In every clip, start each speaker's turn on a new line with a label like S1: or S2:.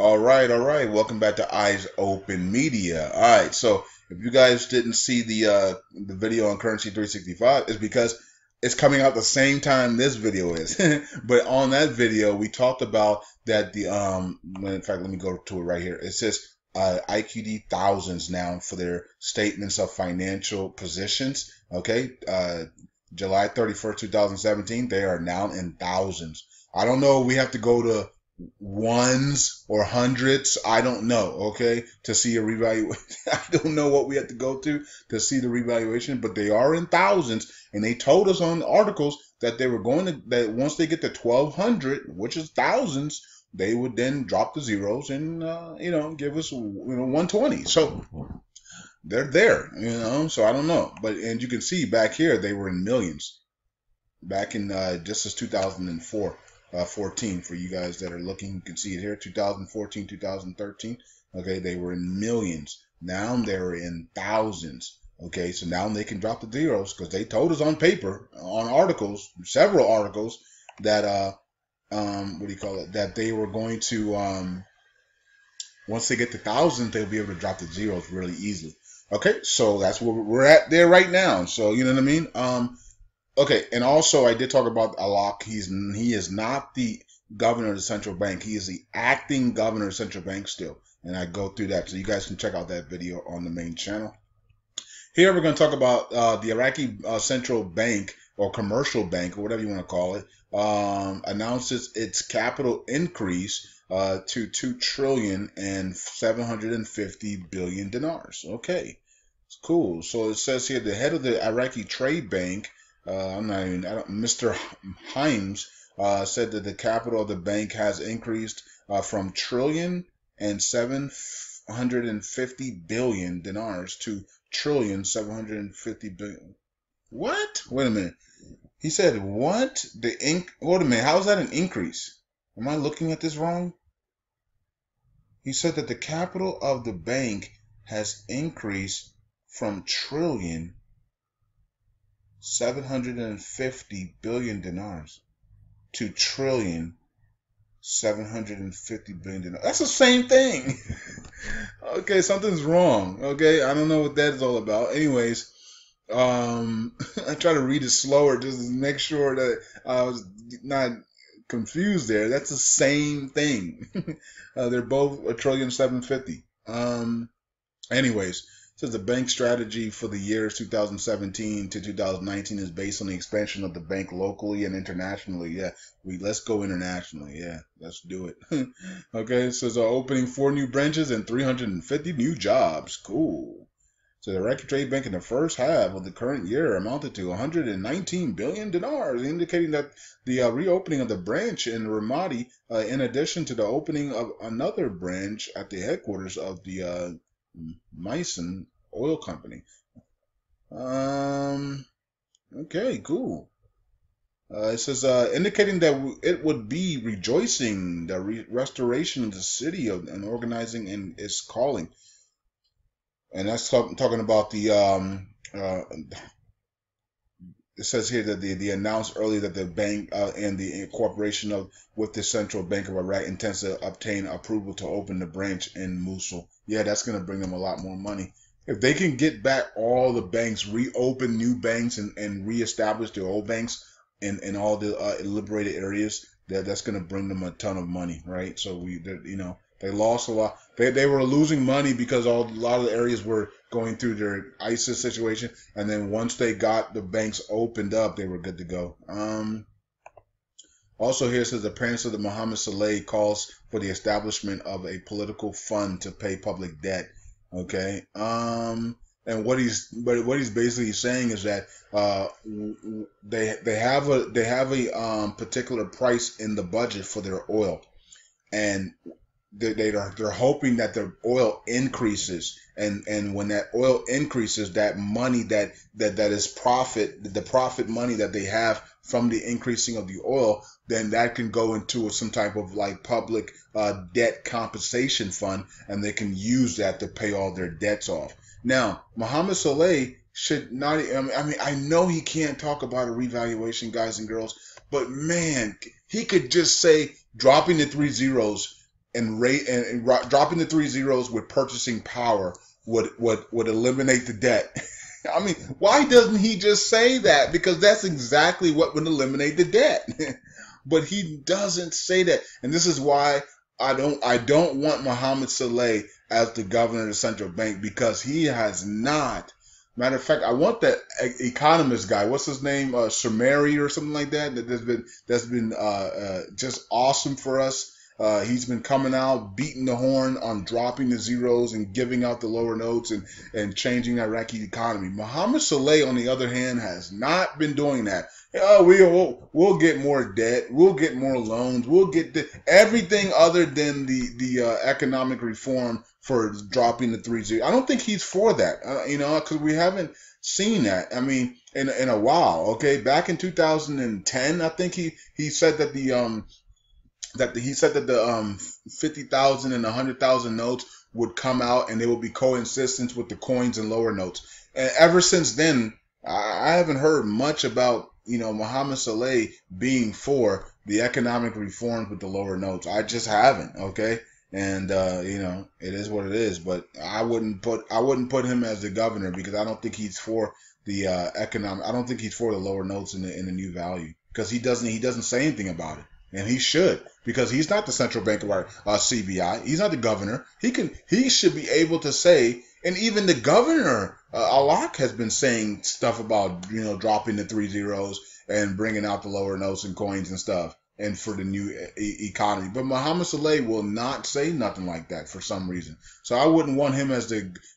S1: All right. Welcome back to Eyes Open Media. All right, so if you guys didn't see the video on Currency 365, it's because it's coming out the same time this video is. But on that video, we talked about that in fact, let me go to it right here. It says IQD thousands now for their statements of financial positions. Okay, July 31st, 2017, they are now in thousands. I don't know. We have to go to ones or hundreds. I don't know. Okay, to see a revaluation. I don't know what we have to go to see the revaluation, but they are in thousands, and they told us on the articles that they were going to that once they get to 1,200, which is thousands, they would then drop the zeros and give us 120. So they're there, So I don't know, but and you can see back here they were in millions back in just as 2004. 14 for you guys that are looking. You can see it here, 2014, 2013. Okay, they were in millions. Now they're in thousands. Okay, so now they can drop the zeros because they told us on paper, on articles, several articles, that that they were going to once they get to thousands, they'll be able to drop the zeros really easily. Okay, so that's where we're at there right now. So you know what I mean. Okay, and also I did talk about Alok. He is not the governor of the central bank. He is the acting governor of the central bank still. And I go through that, so you guys can check out that video on the main channel. Here we're going to talk about the Iraqi central bank or commercial bank or whatever you want to call it announces its capital increase to 2,750 billion dinars. Okay, it's cool. So it says here the head of the Iraqi trade bank. Mr. Himes said that the capital of the bank has increased from $1,750 billion dinars to $1,750 billion. What? Wait a minute. He said what? Wait a minute. How is that an increase? Am I looking at this wrong? He said that the capital of the bank has increased from $1,750 billion dinars to $1,750 billion dinars. That's the same thing. Okay, something's wrong. Okay, I don't know what that is all about. Anyways, I try to read it slower just to make sure that I was not confused there. That's the same thing. They're both $1,750 billion. Anyways. Says the bank strategy for the years 2017 to 2019 is based on the expansion of the bank locally and internationally. Yeah, let's go internationally. Yeah, let's do it. Okay, it says opening 4 new branches and 350 new jobs. Cool. So the Iraqi Trade Bank in the first half of the current year amounted to 119 billion dinars, indicating that the reopening of the branch in Ramadi, in addition to the opening of another branch at the headquarters of the Meissen Oil Company. Okay, cool. It says indicating that it would be rejoicing the restoration of the city and organizing in its calling. And that's talking about the it says here that they announced earlier that the bank and the incorporation with the Central Bank of Iraq intends to obtain approval to open the branch in Mosul. Yeah, that's going to bring them a lot more money. If they can get back all the banks, reopen new banks, and reestablish the old banks in all the liberated areas, that's going to bring them a ton of money, right? So they lost a lot. They were losing money because a lot of the areas were going through their ISIS situation, and then once they got the banks opened up, they were good to go. Also here says the parents of the Mohammed Saleh calls for the establishment of a political fund to pay public debt. Okay. And what he's basically saying is that they have a particular price in the budget for their oil, and they're hoping that the oil increases, and when that oil increases, that money that is profit, the profit money that they have from the increasing of the oil, then that can go into some type of like public debt compensation fund, and they can use that to pay all their debts off. Now, Mohammed Saleh should not. I mean, I know he can't talk about a revaluation, guys and girls, but man, he could just say dropping the 3 zeros dropping the 3 zeros with purchasing power would eliminate the debt. I mean, why doesn't he just say that? Because that's exactly what would eliminate the debt. But he doesn't say that, and this is why I don't want Mohammed Saleh as the governor of the central bank, because he has not. Matter of fact, I want that economist guy. What's his name? Shamari or something like that. That's been just awesome for us. He's been coming out, beating the horn on dropping the zeros and giving out the lower notes and changing the Iraqi economy. Mohammed Saleh, on the other hand, has not been doing that. We'll get more debt. We'll get more loans. We'll get everything other than the economic reform for dropping the 3 zeros. I don't think he's for that, because we haven't seen that. I mean, in a while. Okay, back in 2010, I think he said that the 50,000 and 100,000 notes would come out and they would be coexistent with the coins and lower notes. And ever since then, I haven't heard much about Mohammed Saleh being for the economic reforms with the lower notes. I just haven't. Okay. And it is what it is. But I wouldn't put him as the governor, because I don't think he's for the economic. I don't think he's for the lower notes in the new value, because he doesn't say anything about it. And he should, because he's not the central bank of our CBI. He's not the governor. He should be able to say, and even the governor, Alak, has been saying stuff about dropping the 3 zeros and bringing out the lower notes and coins and stuff, and for the new economy. But Mohammed Saleh will not say nothing like that for some reason. So I wouldn't want him as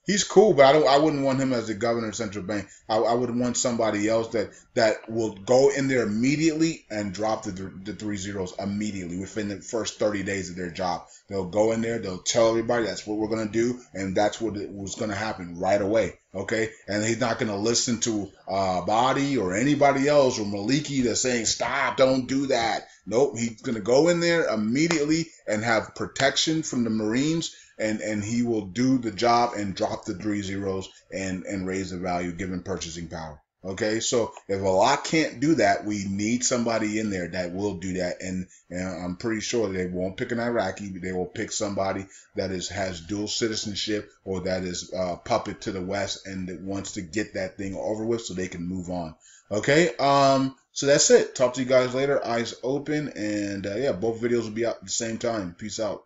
S1: he's cool, but I wouldn't want him as the governor of central bank. I would want somebody else that will go in there immediately and drop the 3 zeros immediately within the first 30 days of their job. They'll go in there, they'll tell everybody that's what we're going to do, and that's what was going to happen right away. Okay, and he's not going to listen to Badi or anybody else or Maliki that's saying stop, don't do that. Nope, he's going to go in there immediately and have protection from the Marines, and he will do the job and drop the 3 zeros and raise the value, given purchasing power. Okay, so if Allah can't do that, we need somebody in there that will do that, and I'm pretty sure they won't pick an Iraqi. They will pick somebody that has dual citizenship, or that is puppet to the West and that wants to get that thing over with so they can move on. Okay, so that's it. Talk to you guys later. Eyes open, and both videos will be out at the same time. Peace out.